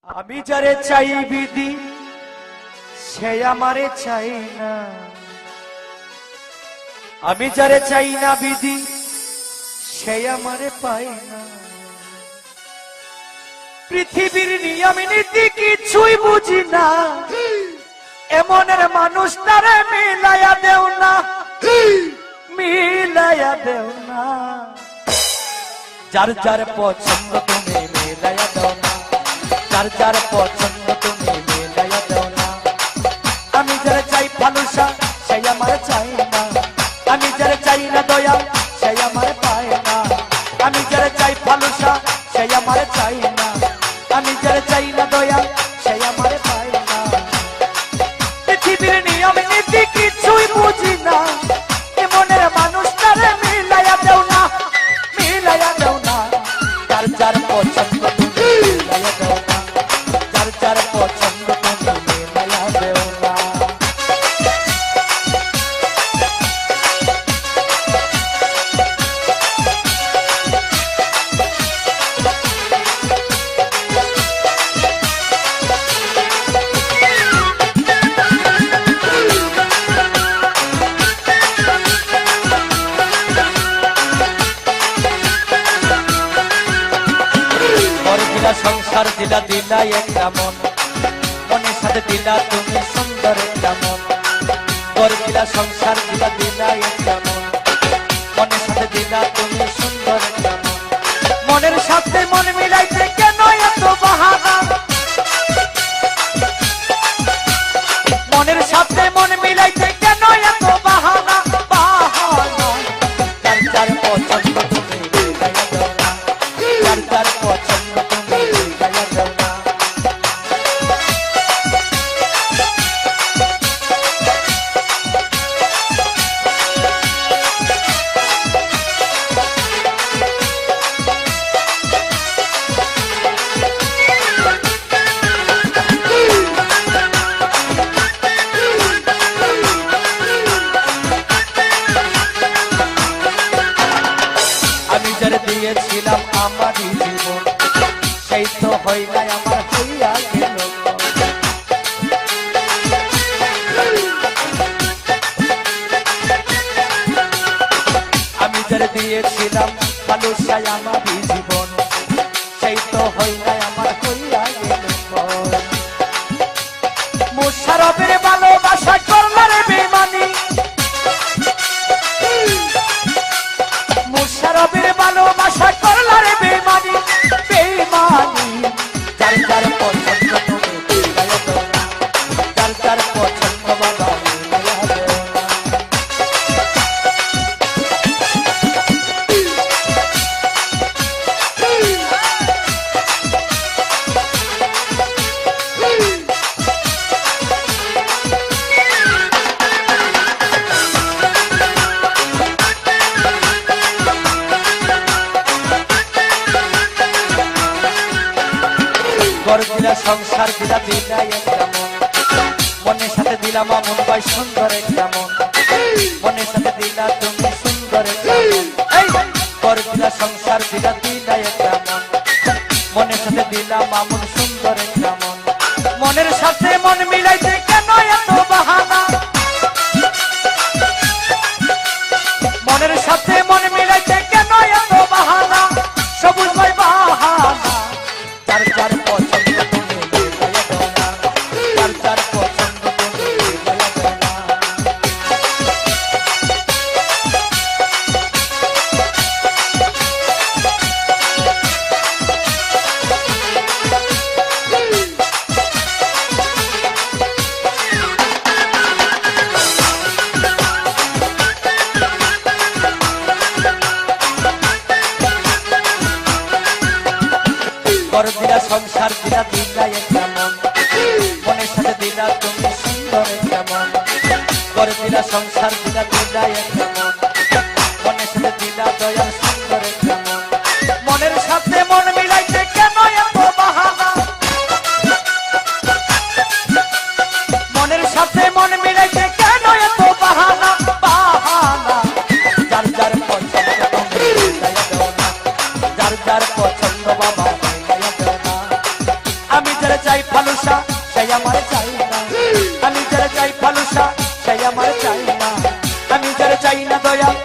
আমি যারে চাই বিধি সে আমারে চাই না, আমি যারে চাই না বিধি সে আমারে পাই না। পৃথিবীর নিয়ম নীতি কিছুই বুঝি না, এমনের মানুষটারে মিলাইয়া দেও না, মিলাইয়া দেও না। যার যার পছন্দ তুমি মিলাইয়া দাও না, যার যার পছন্দ তুমি মিলাইয়া দাও না। আমি যারা চাই ভালোবাসা সে আমার চাই না, আমি যারা চাই না দয়া সে আমার পায় না। আমি যারা চাই ভালোবাসা সে আমার চাই না, আমি যারা চাই না দয়া সে আমার পায় না। পৃথিবীর নিয়ম নীতি কিছুই বুঝি না, এমনের মানুষটারে মিলাইয়া দেও না, মিলাইয়া দেও না। যার যার পছন্দ তুমি মিলাইয়া দেও না, যার যার পছন্দ তুমি মিলাইয়া দেও না। সংসার দিলা দিলা একটা মন, মনের সাথে দিলা তুমি সুন্দর একটা মন। ঘর দিলা সংসার দিলা দিলা একটা মন, মনের সাথে দিলা তুমি সুন্দর একটা মন। মনের সাথে মন মিলাইতে কেন এত বাহানা, মনের সাথে মন মিলাইতে কেন এত বাহানা, বাহানা। যার যার পছন্দ তুমি মিলাইয়া দাও না, যার যার পছন্দ তুমি মিলাইয়া দাও না। আমি যারে দিয়েছিলাম আমারই জীবন, সেই তো হয় নাই আমার হইয়া গেল। আমি যারে দিয়েছিলাম ভালোবাসায় আমারই জীবন, সেই তো হয় নাই আমার হইয়া গেল। মোশারফের ভালোবাসা করলারে বেমানি, মোশারফের ভালোবাসা করলারে বেমানি, বেমানি। যার যার পছন্দ তুমি মিলাইয়া দাও না, যার যার পছন্দ বাবা মিলাইয়া দাও না। ঘর দিলা সংসার দিলা দিলা একটা মন, মনের সাথে দিলাম আমন ভাই সুন্দর একটা মন, মনের সাথে দিলা তুমি সুন্দর একটা মন। ঘর দিলা সংসার দিলা দিলা একটা মন, মনের সাথে দিলাম আমন সুন্দর একটা মন। মনের সাথে মন মিলাইতে কেন এত বাহানা, মনের সাথে মন মিলাইতে কেন এত বাহানা, সবুজ ভাই বাহানা। যার যার পছন্দ তুমি মিলাইয়া দাও না, যার যার পছন্দ তুমি মিলাইয়া দাও না। ঘর দিলা সংসার দিলা দিলা একটা মন, মনের সাথে দিলা তুমি সুন্দর একটা মন। ঘর দিলা সংসার দিলা দিলা একটা মন, মনের সাথে দিলা দয়াল সুন্দর একটা মন। মনের সাথে মন মিলাইতে কেন এত বাহানা, মনের সাথে মন মিলাইতে কেন এত বাহানা, বাহানা। যার যার পছন্দ তুমি মিলাইয়া দাও না, যার যার পছন্দ বাবা মিলাইয়া দাও না। আমি যারা চাই ফালুসা সেই আমার চাই না, আমি যারা চাই ফালুসা সেই আমার চাই না, আমি যারা চাই না দয়াল